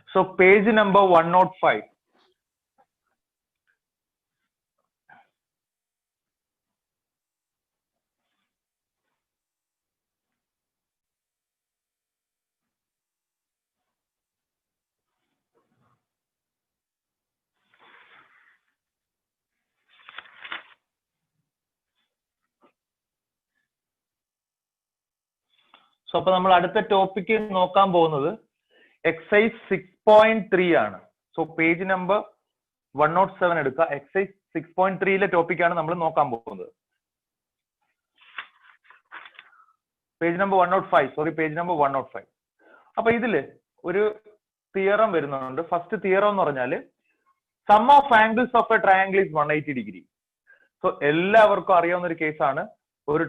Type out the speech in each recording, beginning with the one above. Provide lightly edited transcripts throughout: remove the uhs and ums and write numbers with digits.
So page number 105. So അപ്പോൾ നമ്മൾ അടുത്ത ടോപ്പിക്ക് നോക്കാൻ പോകുന്നത് എക്സസൈസ് 6.3 ആണ്. സോ പേജ് നമ്പർ 107 എടുക്കുക. എക്സസൈസ് 6.3 ടോപ്പിക്കാണ് നമ്മൾ നോക്കാൻ പോകുന്നത്. Page number 105, page number 105. അപ്പൊ ഇതില് ഒരു തിയറം വരുന്നുണ്ട്. ഫസ്റ്റ് തിയറം എന്ന് പറഞ്ഞാല് sum of angles of a triangle is 180 degree. So എല്ലാവർക്കും അറിയാവുന്ന ഒരു കേസാണ്. ഒരു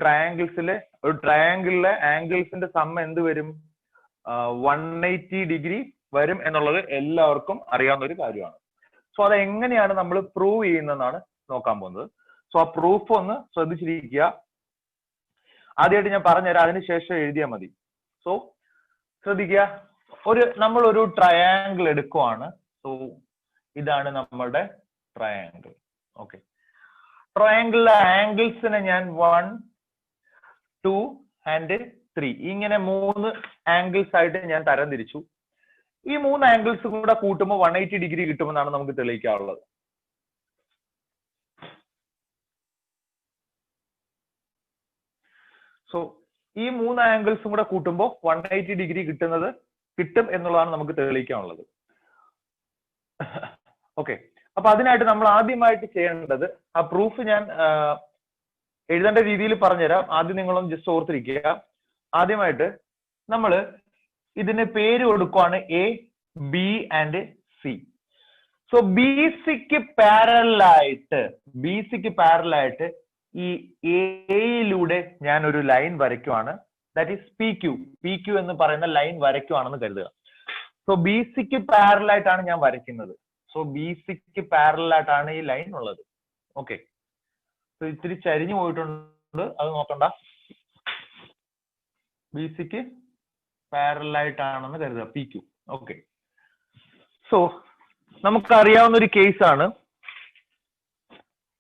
ട്രയാംഗിളിലെ ആംഗിൾസിന്റെ സം എന്ത് വരും? 180 ഡിഗ്രി വരും എന്നുള്ളത് എല്ലാവർക്കും അറിയാവുന്ന ഒരു കാര്യമാണ്. സോ അത് എങ്ങനെയാണ് നമ്മൾ പ്രൂവ് ചെയ്യുന്നതെന്നാണ് നോക്കാൻ പോകുന്നത്. സോ ആ പ്രൂഫ് ഒന്ന് ശ്രദ്ധിച്ചിരിക്കുക. ആദ്യമായിട്ട് ഞാൻ പറഞ്ഞുതരാം, അതിനുശേഷം എഴുതിയാൽ മതി. സോ ശ്രദ്ധിക്കുക, നമ്മൾ ഒരു ട്രയാംഗിൾ എടുക്കുവാണ്. സോ ഇതാണ് നമ്മളുടെ ട്രയാംഗിൾ. ഓക്കെ, ട്രയാംഗിളിലെ ആംഗിൾസിനെ ഞാൻ 1, 2 ആൻഡ് 3 ഇങ്ങനെ 3 ആംഗിൾസ് ആയിട്ട് ഞാൻ തരംതിരിച്ചു. ഈ 3 ആംഗിൾസ് കൂടെ കൂട്ടുമ്പോൾ 180 ഡിഗ്രി കിട്ടുമെന്നാണ് നമുക്ക് തെളിയിക്കാനുള്ളത്. സോ ഈ 3 ആംഗിൾസും കൂടെ കൂട്ടുമ്പോൾ 180 ഡിഗ്രി കിട്ടും എന്നുള്ളതാണ് നമുക്ക് തെളിയിക്കാനുള്ളത്. ഓക്കെ, അപ്പൊ അതിനായിട്ട് നമ്മൾ ആദ്യമായിട്ട് ചെയ്യേണ്ടത്, ആ പ്രൂഫ് ഞാൻ എഴുതേണ്ട രീതിയിൽ പറഞ്ഞുതരാം. ആദ്യം നിങ്ങളൊന്ന് ജസ്റ്റ് ഓർത്തിരിക്കുക. ആദ്യമായിട്ട് നമ്മൾ ഇതിന് പേര് കൊടുക്കുവാണ് A, B and C. So B സിക്ക് പാരലായിട്ട് ഈ എയിലൂടെ ഞാൻ ഒരു ലൈൻ വരയ്ക്കുവാണ്. ദാറ്റ് ഈസ് പി ക്യു എന്ന് പറയുന്ന ലൈൻ വരയ്ക്കുവാണെന്ന് കരുതുക. സോ ബി സിക്ക് പാരലായിട്ടാണ് ഞാൻ വരയ്ക്കുന്നത്. സോ ബി സിക്ക് പാരലായിട്ടാണ് ഈ ലൈൻ ഉള്ളത്. ഓക്കെ, സോ ഇത്തിരി ചരിഞ്ഞു പോയിട്ടുണ്ട്, അത് നോക്കണ്ട. ബി സിക്ക് പാരലായിട്ടാണെന്ന് കരുതുക, പി ക്യു. ഓക്കെ, സോ നമുക്കറിയാവുന്ന ഒരു കേസാണ്.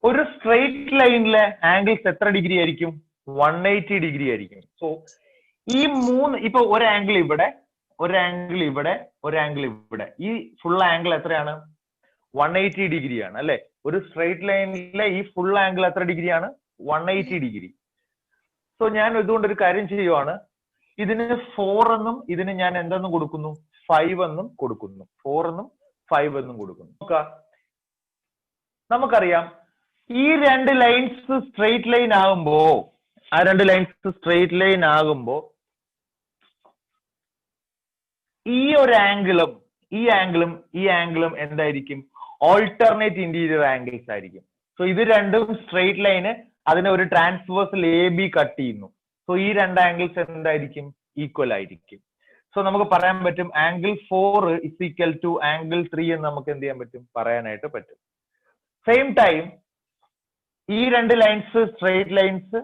ഒരു സ്ട്രെയിറ്റ് ലൈനിലെ ആംഗിൾസ് എത്ര ഡിഗ്രി ആയിരിക്കും? 180 ഡിഗ്രി ആയിരിക്കും. സോ ഈ 3, ഇപ്പൊ ഒരു ആംഗിൾ ഇവിടെ, ഒരു ആംഗിൾ ഇവിടെ, ഒരു ആംഗിൾ ഇവിടെ, ഈ ഫുൾ ആംഗിൾ എത്രയാണ്? 180 ഡിഗ്രിയാണ് അല്ലെ? ഒരു സ്ട്രെയിറ്റ് ലൈനിലെ ഈ ഫുൾ ആംഗിൾ എത്ര ഡിഗ്രിയാണ്? 180 ഡിഗ്രി. സോ ഞാൻ ഇതുകൊണ്ട് ഒരു കാര്യം ചെയ്യുവാണ്. ഇതിന് 4 എന്നും ഇതിന് ഞാൻ എന്തെന്നും കൊടുക്കുന്നു? 5 എന്നും കൊടുക്കുന്നു. 4 എന്നും 5 എന്നും കൊടുക്കുന്നു. നമുക്കറിയാം ഈ 2 ലൈൻസ് സ്ട്രെയിറ്റ് ലൈൻ ആകുമ്പോ, ആ 2 ലൈൻസ് സ്ട്രെയിറ്റ് ലൈൻ ആകുമ്പോ ഈ ഒരു ആംഗിളും ഈ ആംഗിളും എന്തായിരിക്കും? ഓൾട്ടർനേറ്റ് ഇന്റീരിയർ ആംഗിൾസ് ആയിരിക്കും. സോ ഇത് രണ്ടും സ്ട്രെയിറ്റ് ലൈന്, അതിനെ ഒരു ട്രാൻസ്വേഴ്സൽ എ ബി കട്ട് ചെയ്യുന്നു. സോ ഈ 2 ആംഗിൾസ് എന്തായിരിക്കും? ഈക്വൽ ആയിരിക്കും. സോ നമുക്ക് പറയാൻ പറ്റും angle 4 is equal to angle 3 എന്ന് നമുക്ക് എന്ത് ചെയ്യാൻ പറ്റും? പറയാനായിട്ട് പറ്റും. സെയിം ടൈം ഈ 2 lines straight lines,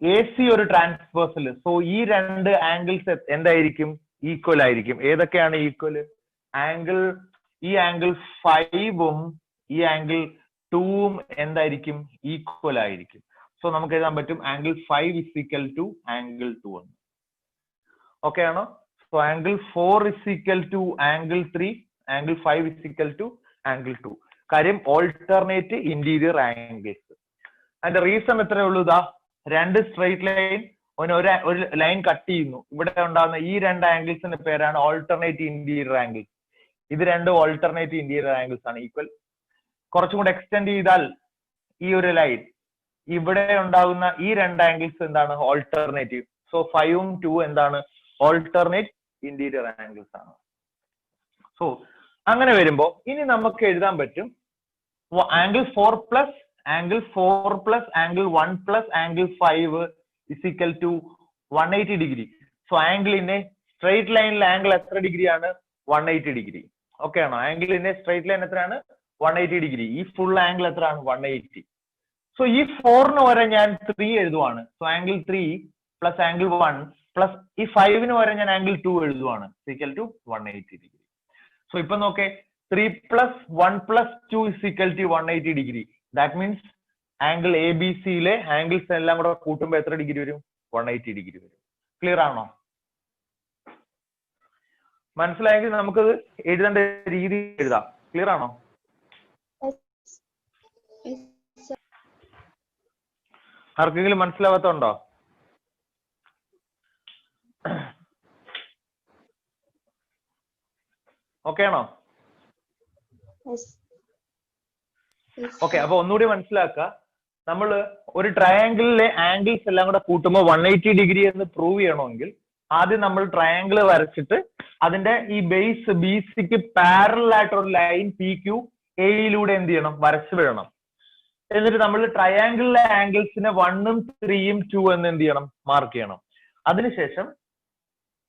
A C ഒരു ട്രാൻസ്വേഴ്സൽ. സോ ഈ 2 ആംഗിൾസ് എന്തായിരിക്കും? ഈക്വൽ ആയിരിക്കും. ഏതൊക്കെയാണ് ഈക്വൽ? ഈ ആംഗിൾ 5ഉം ഈ ആംഗിൾ 2ഉം എന്തായിരിക്കും? ഈക്വൽ ആയിരിക്കും. സോ നമുക്ക് എഴുതാൻ പറ്റും angle 5 is equal to angle 2 എന്ന്. ഓക്കെ ആണോ? So angle 4 is equal to angle 3, angle 5 is equal to angle 2. കാര്യം ഓൾട്ടർനേറ്റ് ഇന്റീരിയർ ആംഗിൾസ്. അതിന്റെ റീസൺ എത്രയേ ഉള്ളൂ? ഇതാ 2 സ്ട്രെയിറ്റ് ലൈൻ ഒരു ലൈൻ കട്ട് ചെയ്യുന്നു. ഇവിടെ ഉണ്ടാകുന്ന ഈ 2 ആംഗിൾസിന്റെ പേരാണ് ഓൾട്ടർനേറ്റ് ഇന്റീരിയർ ആംഗിൾസ്. ഇത് 2 ഓൾട്ടർനേറ്റ് ഇന്റീരിയർ ആംഗിൾസ് ആണ്, ഈക്വൽ. കുറച്ചും കൂടെ എക്സ്റ്റെൻഡ് ചെയ്താൽ ഈ ഒരു ലൈൻ, ഇവിടെ ഉണ്ടാകുന്ന ഈ 2 ആംഗിൾസ് എന്താണ്? ഓൾട്ടർനേറ്റീവ്. സോ 5ഉം 2ഉം എന്താണ്? ഓൾട്ടർനേറ്റ് ഇന്റീരിയർ ആംഗിൾസ് ആണ്. സോ അങ്ങനെ വരുമ്പോ ഇനി നമുക്ക് എഴുതാൻ പറ്റും angle 4 plus angle 1 plus angle 5 is equal to 180 degree. So ആംഗിളിന്റെ സ്ട്രെയിറ്റ് ലൈനിലെ ആംഗിൾ എത്ര ഡിഗ്രിയാണ്? 180 ഡിഗ്രി. ഓക്കെ ആണോ? ആംഗിളിന്റെ സ്ട്രെയിറ്റ് ലൈൻ എത്രയാണ്? 180 ഡിഗ്രി. ഈ ഫുൾ ആംഗിൾ എത്രയാണ്? 180. സോ ഈ 4ന് വരെ ഞാൻ 3 എഴുതുവാണ്. So angle 3 plus angle 1 plus ഈ 5ന് വരെ ഞാൻ ആംഗിൾ 2 എഴുതുവാണ്. Equal to 180 degree. സോ ഇപ്പൊ നോക്കേ 3 plus 1 plus 2 is equal to 180 degree. That means angle A B സിയിലെ ആംഗിൾസ് എല്ലാം കൂടെ കൂട്ടുമ്പോൾ എത്ര ഡിഗ്രി വരും? 180 ഡിഗ്രി വരും. ക്ലിയർ ആണോ? മനസ്സിലായെങ്കിൽ നമുക്കത് എഴുതേണ്ട രീതി എഴുതാം. ക്ലിയർ ആണോ? ആർക്കെങ്കിലും മനസ്സിലാവാത്തുണ്ടോ? ഓക്കെ ആണോ? ഓക്കെ, അപ്പൊ ഒന്നുകൂടി മനസ്സിലാക്കുക. നമ്മൾ ഒരു ട്രയാങ്കിളിലെ ആംഗിൾസ് എല്ലാം കൂടെ കൂട്ടുമ്പോൾ 180 ഡിഗ്രി എന്ന് പ്രൂവ് ചെയ്യണമെങ്കിൽ ആദ്യം നമ്മൾ ട്രയാങ്കിൾ വരച്ചിട്ട് അതിന്റെ ഈ ബേസ് ബി സിക്ക് പാരലൽ ആയിട്ടൊരു ലൈൻ പി ക്യു എയിലൂടെ എന്ത് ചെയ്യണം? വരച്ചു വിടണം. എന്നിട്ട് നമ്മൾ ട്രയാങ്കിളിലെ ആംഗിൾസിനെ 1 ഉം 3 ഉം 2 എന്ന് എന്ത് ചെയ്യണം? മാർക്ക് ചെയ്യണം. അതിനുശേഷം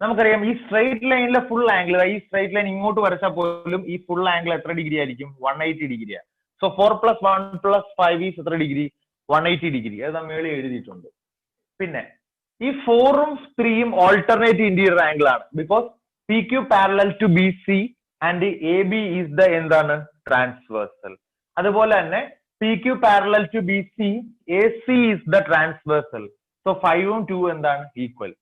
നമുക്കറിയാം ഈ സ്ട്രൈറ്റ് ലൈനിലെ ഫുൾ ആംഗിൾ, ഈ സ്ട്രൈറ്റ് ലൈൻ ഇങ്ങോട്ട് വരച്ചാൽ പോലും ഈ ഫുൾ ആംഗിൾ എത്ര ഡിഗ്രി ആയിരിക്കും? 180 ഡിഗ്രിയാണ്. സോ 4 + 1 + 5 ഈസ് എത്ര ഡിഗ്രി? 180 ഡിഗ്രി. അത് നമ്മൾ എഴുതിയിട്ടുണ്ട്. പിന്നെ ഈ 4 ഉം 3 ഉം ഓൾട്ടർനേറ്റ് ഇന്റീരിയർ ആംഗിൾ ആണ്. Because P Q parallel to B C and A B is the എന്താണ്? ട്രാൻസ്വേഴ്സൽ. അതുപോലെ തന്നെ P Q parallel to B C A C is the transversal. So 5 ഉം 2 എന്താണ്? ഈക്വൽ.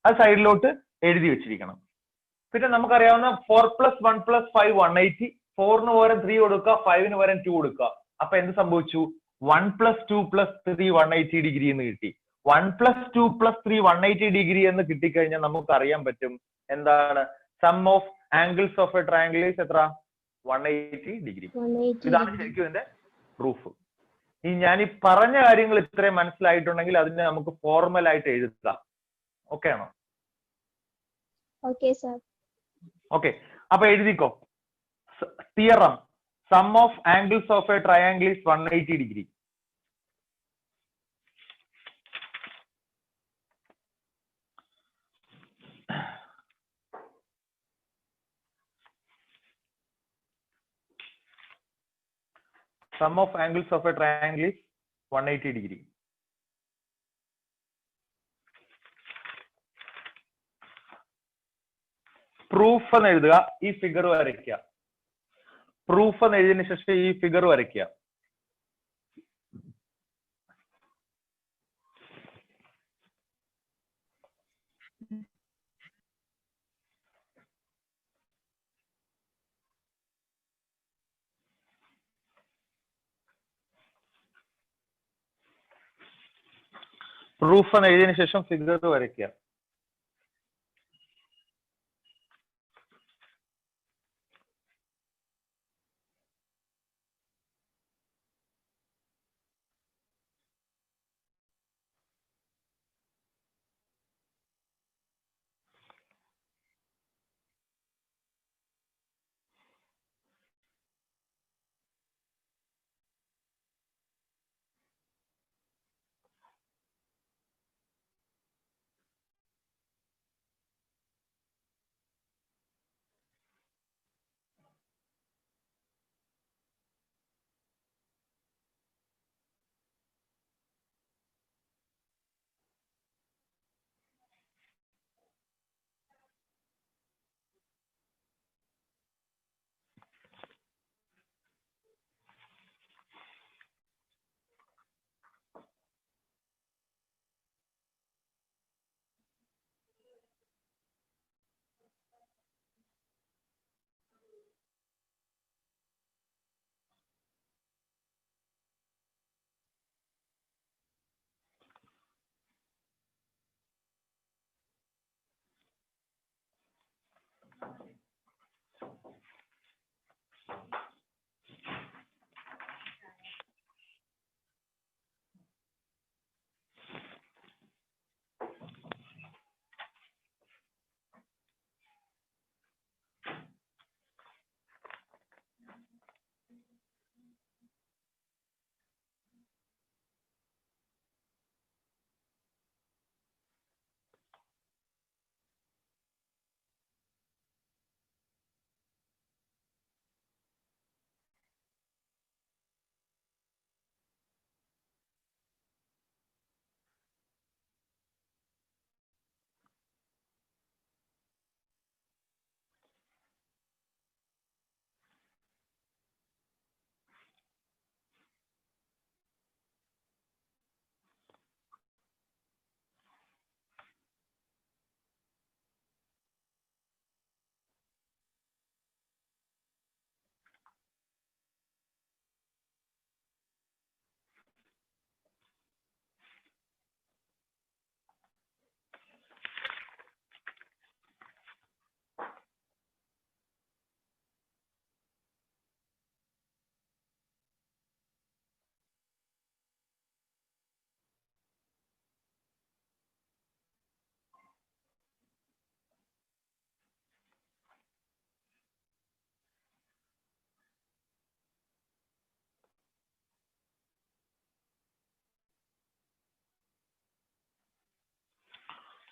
അത് സൈഡിലോട്ട് എഴുതി വെച്ചിരിക്കണം. പിന്നെ നമുക്കറിയാവുന്ന 4 + 1 + 5 180. 4ന് പകരം 3 കൊടുക്കുക, 5ന് പകരം 2 കൊടുക്കുക. അപ്പൊ എന്ത് സംഭവിച്ചു? 1 + 2 + 3 180 ഡിഗ്രി എന്ന് കിട്ടി. 1 + 2 + 3 180 ഡിഗ്രി എന്ന് കിട്ടിക്കഴിഞ്ഞാൽ നമുക്ക് അറിയാൻ പറ്റും എന്താണ്? Sum of angles of a triangle is എത്ര? 180 ഡിഗ്രി. ഇതാണ് ശരിക്കും ഇതിന്റെ പ്രൂഫ്. ഈ ഞാൻ ഈ പറഞ്ഞ കാര്യങ്ങൾ ഇത്രയും മനസ്സിലായിട്ടുണ്ടെങ്കിൽ അതിനെ നമുക്ക് ഫോർമൽ ആയിട്ട് എഴുതാം. ഓക്കെ ആണോ? Okay sir. ഓക്കെ, അപ്പൊ എഴുതിക്കോ. Theorem sum of angles of a triangle is 180 degree. Sum of angles of a triangle is 180 degree. Proof എന്ന് എഴുതുക, ഈ ഫിഗർ വരയ്ക്കുക. പ്രൂഫ് എന്ന് എഴുതിയതിനു ശേഷം ഈ ഫിഗർ വരയ്ക്കുക. പ്രൂഫ് എന്ന് എഴുതിയതിനു ശേഷം ഫിഗർ വരയ്ക്കുക.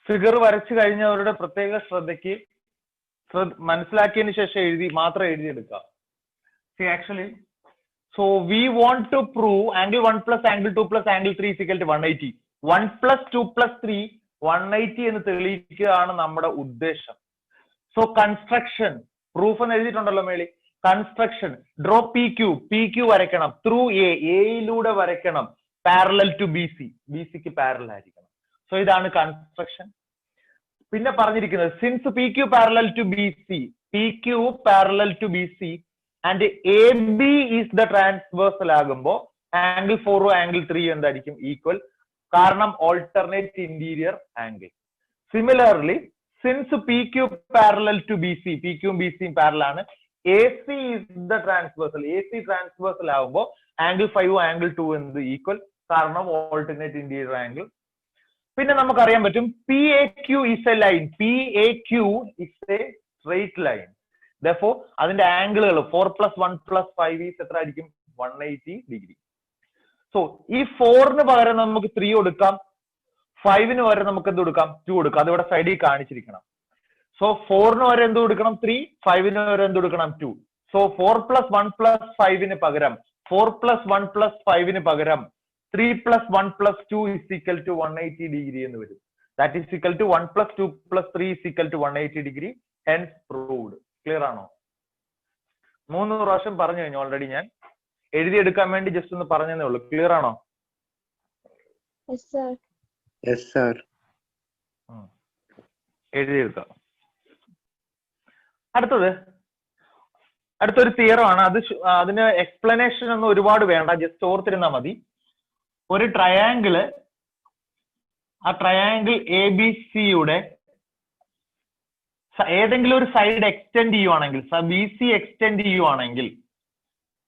ഫിഗർ വരച്ചു കഴിഞ്ഞവരുടെ പ്രത്യേക ശ്രദ്ധയ്ക്ക് മനസ്സിലാക്കിയതിന് ശേഷം മാത്രം എഴുതിയെടുക്കുക. Actually so we want to prove angle 1 plus angle 2 plus angle 3 is equal to 180. 1 plus 2 plus 3 180 എന്ന് തെളിയിക്കുകയാണ് നമ്മുടെ ഉദ്ദേശം. സോ കൺസ്ട്രക്ഷൻ പ്രൂഫ് എന്ന് എഴുതിയിട്ടുണ്ടല്ലോ മേളി. കൺസ്ട്രക്ഷൻ ഡ്രോ പി ക്യൂ വരയ്ക്കണം ത്രൂ എയിലൂടെ വരയ്ക്കണം പാരലൽ ടു ബി സിക്ക് പാരലൽ ആയിരിക്കണം. സോ ഇതാണ് കൺസ്ട്രക്ഷൻ. പിന്നെ പറഞ്ഞിരിക്കുന്നത് since P Q parallel to B C and A B is the transversal ആകുമ്പോ ആംഗിൾ 4 ആംഗിൾ 3 എന്തായിരിക്കും ഈക്വൽ, കാരണം alternate interior angle. Similarly since P Q parallel to B C, P ക്യൂം B സിയും parallel ആണ്, A C is the transversal, A C transversal ആകുമ്പോ angle 5 angle 2 എന്നത് equal, കാരണം alternate interior angle. പിന്നെ നമുക്കറിയാൻ പറ്റും P A Q is a line, P A Q is a straight line. Therefore അതിന്റെ ആംഗിളുകൾ 4 plus 1 plus 5 ഈസ് എത്ര ആയിരിക്കും 180 degree. So ഈ 4ന് പകരം നമുക്ക് 3 കൊടുക്കാം, 5ന് പകരം നമുക്ക് എന്ത് കൊടുക്കാം 2 കൊടുക്കാം. അതിവിടെ സൈഡിൽ കാണിച്ചിരിക്കണം. സോ 4ന് പകരം എന്ത് കൊടുക്കണം 3, 5ന് പകരം എന്ത് കൊടുക്കണം 2. സോ 4 plus 1 plus 5ന് പകരം 4 plus 1 plus 5ന് പകരം 3 plus 1 plus 2 is equal to 180 degree എന്ന് വരും. That is equal to 1 plus 2 plus 3 is equal to 180 degree. Hence proved. Clear ആണോ? 3 പ്രാവശ്യം പറഞ്ഞു കഴിഞ്ഞു ഓൾറെഡി. ഞാൻ എഴുതിയെടുക്കാൻ വേണ്ടി ജസ്റ്റ് ഒന്ന് പറഞ്ഞതേ ഉള്ളൂ. ക്ലിയർ ആണോ? എഴുതിയെടുക്കാം. അടുത്തൊരു തിയറം ആണ്. അതിന് എക്സ്പ്ലനേഷൻ ഒന്നും ഒരുപാട് വേണ്ട, ജസ്റ്റ് ഓർത്തിരുന്നാ മതി. ഒരു ട്രയാങ്കിള്, ആ ട്രയാങ്കിൾ എ ബി സിയുടെ ഏതെങ്കിലും ഒരു സൈഡ് എക്സ്റ്റെൻഡ് ചെയ്യുവാണെങ്കിൽ, ബി സി എക്സ്റ്റെൻഡ് ചെയ്യുവാണെങ്കിൽ,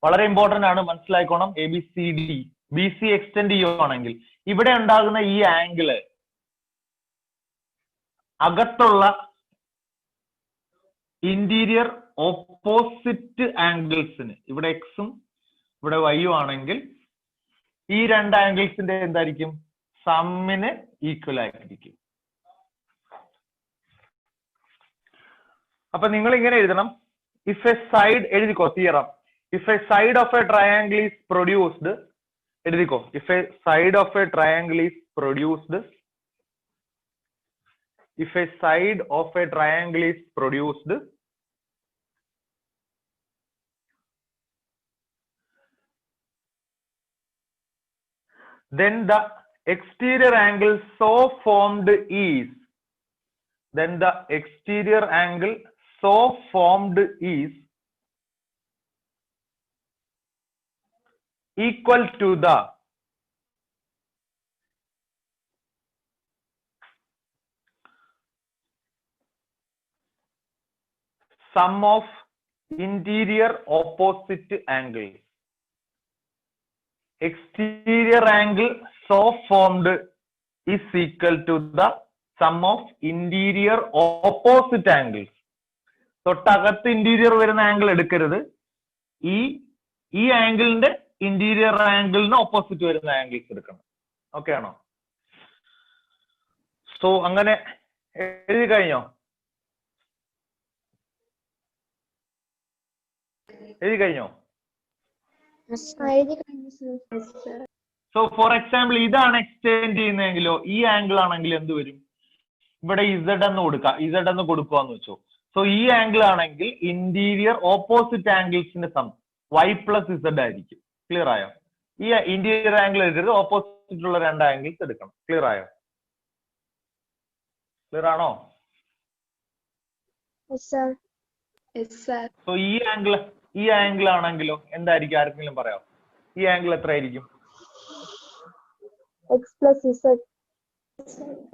വളരെ ഇമ്പോർട്ടന്റ് ആണ് മനസ്സിലാക്കണം. A B C D B C extend ചെയ്യുവാണെങ്കിൽ ഇവിടെ ഉണ്ടാകുന്ന ഈ ആംഗിള് അകത്തുള്ള ഇന്റീരിയർ ഓപ്പോസിറ്റ് ആംഗിൾസിന്, ഇവിടെ എക്സും ഇവിടെ വൈയും ആണെങ്കിൽ ഈ രണ്ട് ആംഗിൾസിന്റെ എന്തായിരിക്കും സമ്മിന് ഈക്വൽ ആയിരിക്കും. അപ്പൊ നിങ്ങൾ ഇങ്ങനെ എഴുതണം, ഇഫ് എ സൈഡ് എഴുതിക്കോ theorem, if a side of a triangle is produced, എഴുതിക്കോ, if a side of a triangle is produced, if a side of a triangle is produced, then the exterior angle so formed is, then the exterior angle so formed is equal to the sum of interior opposite angles. Exterior angle so formed is equal to the sum of interior opposite angles. തൊട്ടകത്ത് interior വരുന്ന angle എടുക്കരുത്, ഈ ആംഗിളിന്റെ interior ആംഗിളിന് opposite വരുന്ന angles എടുക്കണം. Okay ആണോ? So അങ്ങനെ എഴുതി കഴിഞ്ഞോ? എഴുതി കഴിഞ്ഞോ? സോ ഫോർ എക്സാമ്പിൾ ഇതാണ് എക്സ്റ്റെൻഡ് ചെയ്യുന്നതെങ്കിലോ ഈ ആംഗിൾ ആണെങ്കിൽ എന്ത് വരും? ഇവിടെ ഇസഡ് എന്ന് കൊടുക്കുക, ഇസഡ് എന്ന് കൊടുക്കുകയെന്ന് വെച്ചോ. സോ ഈ ആംഗിൾ ആണെങ്കിൽ ഇന്റീരിയർ ഓപ്പോസിറ്റ് ആംഗിൾസിന്റെ സം വൈ പ്ലസ് ഇസഡ് ആയിരിക്കും. ക്ലിയർ ആയോ? ഈ ഇന്റീരിയർ ആംഗിൾ എടുക്കരുത്, ഓപ്പോസിറ്റ് ഉള്ള രണ്ട് ആംഗിൾസ് എടുക്കണം. ക്ലിയർ ആയോ? ക്ലിയർ ആണോ? സോ ഈ ആംഗിൾ ആണെങ്കിലോ എന്തായിരിക്കും? ആർക്കെങ്കിലും പറയാം, ഈ ആംഗിൾ എത്ര ആയിരിക്കും?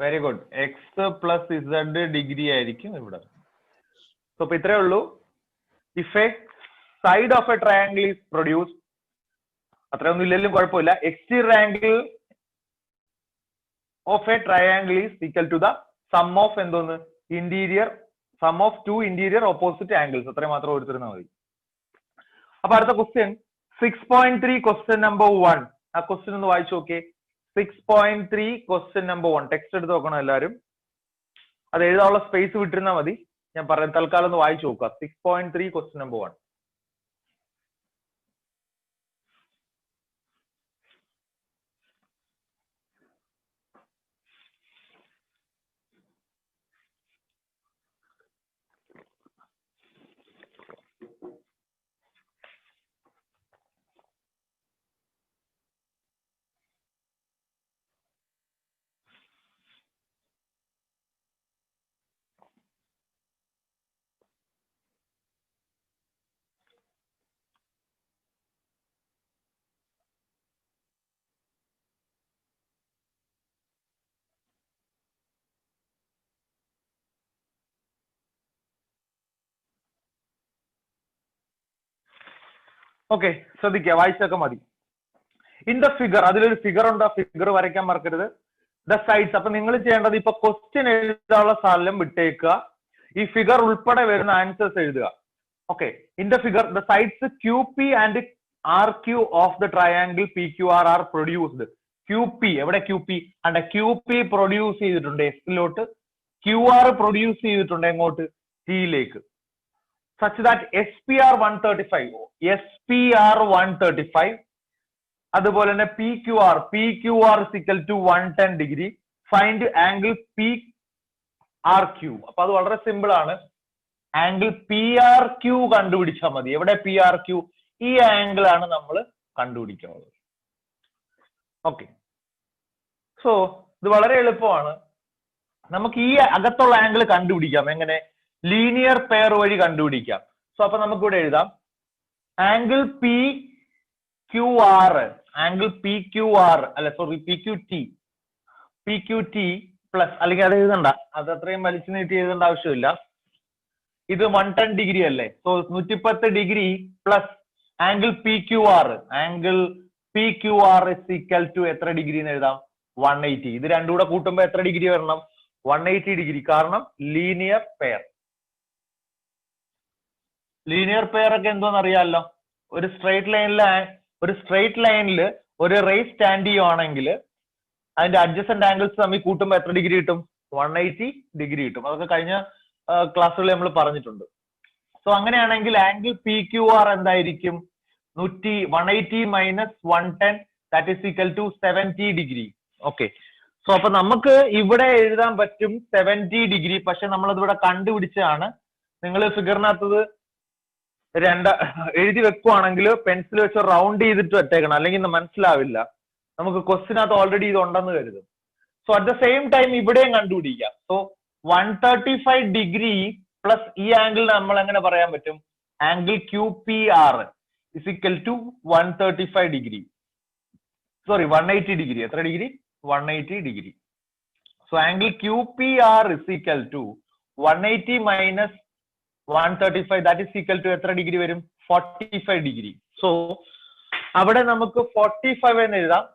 Very good, X plus Z degree ആയിരിക്കും ഇവിടെ. സോ ഇപ്പൊ ഇത്രേ ഉള്ളൂ. If a side of a triangle is produce, അത്രയൊന്നും ഇല്ലെങ്കിലും കുഴപ്പമില്ല. Exterior angle of a triangle is equal to the sum of എന്തോന്ന് interior, sum of two interior opposite angles. അത്രയും മാത്രം ഓർത്തിരുന്നാൽ മതി. അപ്പൊ അടുത്ത ക്വസ്റ്റ്യൻ 6.3 ക്വസ്റ്റ്യൻ നമ്പർ 1. ആ ക്വസ്റ്റ്യൻ ഒന്ന് വായിച്ചു നോക്കിയേ. 6.3 ക്വസ്റ്റ്യൻ നമ്പർ 1. ടെക്സ്റ്റ് എടുത്ത് നോക്കണം എല്ലാവരും. അത് എഴുതാനുള്ള സ്പേസ് വിട്ടിരുന്നാൽ മതി. ഞാൻ പറയാം, തൽക്കാലം ഒന്ന് വായിച്ചു നോക്കുക. 6.3 ക്വസ്റ്റ്യൻ നമ്പർ 1. ഓക്കെ, ശ്രദ്ധിക്കുക, വായിച്ചൊക്കെ മതി. ഇൻ ദ ഫിഗർ, അതിലൊരു ഫിഗർ ഉണ്ട്, ആ ഫിഗർ വരയ്ക്കാൻ മറക്കരുത്. ദ സൈഡ്സ്, അപ്പൊ നിങ്ങൾ ചെയ്യേണ്ടത് ഇപ്പൊ ക്വസ്റ്റ്യൻ എഴുതാനുള്ള സ്ഥലം വിട്ടേക്കുക, ഈ ഫിഗർ ഉൾപ്പെടെ വരുന്ന ആൻസേഴ്സ് എഴുതുക. Okay, in the figure the sides Q P and R Q of the triangle P Q R are produced. Q P, എവിടെ ക്യൂ പി? അണ്ട ക്യൂ പി പ്രൊഡ്യൂസ് ചെയ്തിട്ടുണ്ട് എസിലോട്ട്, ക്യു ആർ പ്രൊഡ്യൂസ് ചെയ്തിട്ടുണ്ട് എങ്ങോട്ട്? ടിയിലേക്ക്. such that SPR 135, SPR 135, അതുപോലെ തന്നെ PQR is equal to 110 degree. Find angle PRQ. അപ്പൊ അത് വളരെ സിമ്പിൾ ആണ്. ആംഗിൾ PRQ കണ്ടുപിടിച്ചാൽ മതി. എവിടെ PRQ? ഈ ആംഗിൾ ആണ് നമ്മൾ കണ്ടുപിടിക്കുന്നത്. ഓക്കെ, സോ ഇത് വളരെ എളുപ്പമാണ്. നമുക്ക് ഈ അകത്തുള്ള ആംഗിൾ കണ്ടുപിടിക്കാം. എങ്ങനെ? ലീനിയർ പെയർ വഴി കണ്ടുപിടിക്കാം. സോ അപ്പൊ നമുക്ക് ഇവിടെ എഴുതാം ആംഗിൾ PQR, ആംഗിൾ PQR അല്ല സോറി PQT പ്ലസ്, അല്ലെങ്കിൽ അത് എഴുതണ്ട, അത് അത്രയും വലിച്ചു നീട്ടി എഴുതേണ്ട ആവശ്യമില്ല. ഇത് 110 ഡിഗ്രി അല്ലേ? So 110 degree plus angle PQR, angle PQR is equal to എത്ര ഡിഗ്രി എന്ന് എഴുതാം? 180. ഇത് രണ്ടും കൂടെ കൂട്ടുമ്പോൾ എത്ര ഡിഗ്രി വരണം? 180 ഡിഗ്രി. കാരണം ലീനിയർ പെയർ. ലീനിയർ പെയർ ഒക്കെ എന്തോന്ന് അറിയാമല്ലോ. ഒരു സ്ട്രെയിറ്റ് ലൈനിൽ ഒരു റേ സ്റ്റാൻഡ് ചെയ്യുവാണെങ്കിൽ അതിന്റെ അഡ്ജസന്റ് ആംഗിൾസ് തമ്മിൽ കൂട്ടുമ്പോൾ എത്ര ഡിഗ്രി കിട്ടും? 180 ഡിഗ്രി കിട്ടും. അതൊക്കെ കഴിഞ്ഞ ക്ലാസ്സുകളിൽ നമ്മൾ പറഞ്ഞിട്ടുണ്ട്. സോ അങ്ങനെയാണെങ്കിൽ ആംഗിൾ PQR എന്തായിരിക്കും? 180 minus 110 that is equal to 70 degree. Okay, so അപ്പൊ നമുക്ക് ഇവിടെ എഴുതാൻ പറ്റും 70 ഡിഗ്രി. പക്ഷെ നമ്മളത് ഇവിടെ കണ്ടുപിടിച്ചതാണ്. നിങ്ങൾ ഫിഗറിനകത്തത് എഴുതി വെക്കുവാണെങ്കിൽ പെൻസിൽ വെച്ച് റൗണ്ട് ചെയ്തിട്ട് വെച്ചേക്കണം, അല്ലെങ്കിൽ മനസ്സിലാവില്ല. നമുക്ക് ക്വസ്റ്റിനകത്ത് ഓൾറെഡി ഇത് ഉണ്ടെന്ന് കരുതും. So at the same time ഇവിടെയും കണ്ടുപിടിക്കാം. സോ 135 ഡിഗ്രി പ്ലസ് ഈ ആംഗിൾ നമ്മൾ എങ്ങനെ പറയാൻ പറ്റും? Angle QPR is equal to 135 degree, sorry 180 degree. എത്ര degree? 180 degree. So angle QPR is equal to 180 minus 135 that is equal to എത്ര ഡിഗ്രി വരും? 45 ഡിഗ്രി. സോ അവിടെ നമുക്ക് 45 എന്ന് എഴുതാം.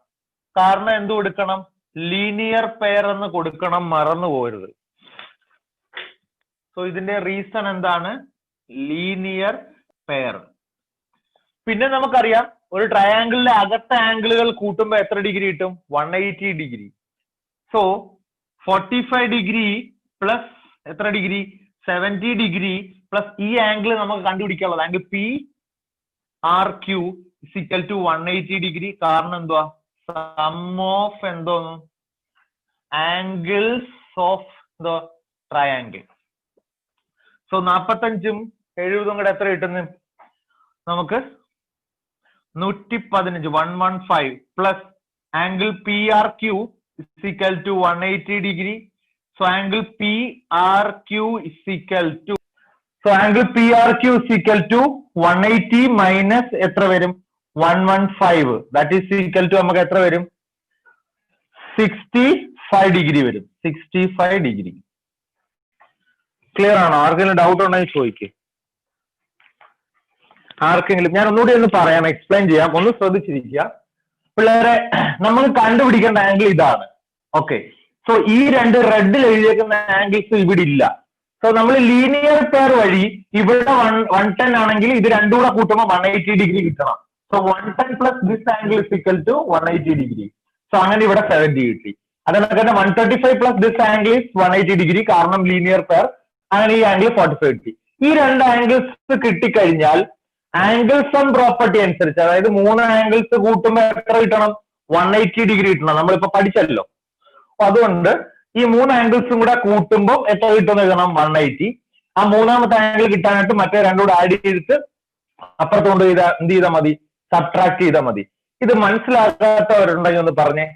കാരണം എന്ത് കൊടുക്കണം? ലീനിയർ പെയർ എന്ന് കൊടുക്കണം, മറന്നു പോകരുത്. സോ ഇതിന്റെ റീസൺ എന്താണ്? Linear pair. പിന്നെ നമുക്കറിയാം ഒരു ട്രയാങ്കിളിലെ അകത്തെ ആംഗിളുകൾ കൂട്ടുമ്പോൾ എത്ര ഡിഗ്രി കിട്ടും? 180 ഡിഗ്രി. സോ 45 ഡിഗ്രി പ്ലസ് എത്ര ഡിഗ്രി? 70 ഡിഗ്രി പ്ലസ് ഈ ആംഗിൾ നമുക്ക് കണ്ടുപിടിക്കാനുള്ളത് angle PRQ is equal to 180 degree. കാരണം എന്തുവാ? സം ഓഫ് എന്തോന്നു? Angles of the triangle. So 45ഉം 70ഉം കൂടെ എത്ര കിട്ടുന്നു? നമുക്ക് 115, 115 plus angle PRQ is equal to 180 degree. So angle PRQ is equal to, so angle PRQ is equal to 180 minus എത്ര വരും? 115 ദാറ്റ് ഈസ് ഈക്വൽ ടു നമുക്ക് എത്ര വരും? 65 ഡിഗ്രി വരും. 65 ഡിഗ്രി. ക്ലിയർ ആണോ? ആർക്കെങ്കിലും ഡൗട്ട് ഉണ്ടെങ്കിൽ ചോദിക്കേ. ആർക്കെങ്കിലും ഞാൻ ഒന്നുകൂടി ഒന്ന് പറയാം, എക്സ്പ്ലെയിൻ ചെയ്യാം, ഒന്ന് ശ്രദ്ധിച്ചിരിക്കുക പിള്ളേരെ. നമ്മൾ കണ്ടുപിടിക്കേണ്ട ആംഗിൾ ഇതാണ്. ഓക്കെ, സോ ഈ രണ്ട് റെഡിൽ എഴുതിയേക്കുന്ന ആംഗിൾസ് ഇവിടെ ഇല്ല. സോ നമ്മൾ ലീനിയർ പെയർ വഴി ഇവിടെ 110 ആണെങ്കിൽ ഇത് രണ്ടും കൂടെ കൂട്ടുമ്പോൾ 180 ഡിഗ്രി കിട്ടണം. So 110 plus this angle is equal to 180 degree. So അങ്ങനെ ഇവിടെ 70 കിട്ടി. അതിനൊക്കെ തന്നെ 135 plus this angle is 180 degree, കാരണം ലീനിയർ പെയർ. അങ്ങനെ ഈ ആംഗിൾ 45 ഡിഗ്രി. ഈ രണ്ട് ആംഗിൾസ് കിട്ടിക്കഴിഞ്ഞാൽ ആംഗിൾ സം പ്രോപ്പർട്ടി അനുസരിച്ച്, അതായത് 3 ആംഗിൾസ് കൂട്ടുമ്പോൾ എത്ര കിട്ടണം? 180 ഡിഗ്രി കിട്ടണം. നമ്മളിപ്പോ പഠിച്ചല്ലോ. അപ്പൊ അതുകൊണ്ട് ഈ 3 ആംഗിൾസും കൂടെ കൂട്ടുമ്പോൾ എത്ര കിട്ടുമെന്ന് എഴുതണം? 180. ആ മൂന്നാമത്തെ ആംഗിൾ കിട്ടാനായിട്ട് മറ്റേ രണ്ടും കൂടെ ആഡ് ചെയ്തിട്ട് അപ്പുറത്തോണ്ട് എന്ത് ചെയ്താൽ മതി? സബ്ട്രാക്ട് ചെയ്താൽ മതി. ഇത് മനസ്സിലാക്കാത്തവരുണ്ടെങ്കിൽ ഒന്ന് പറഞ്ഞേ.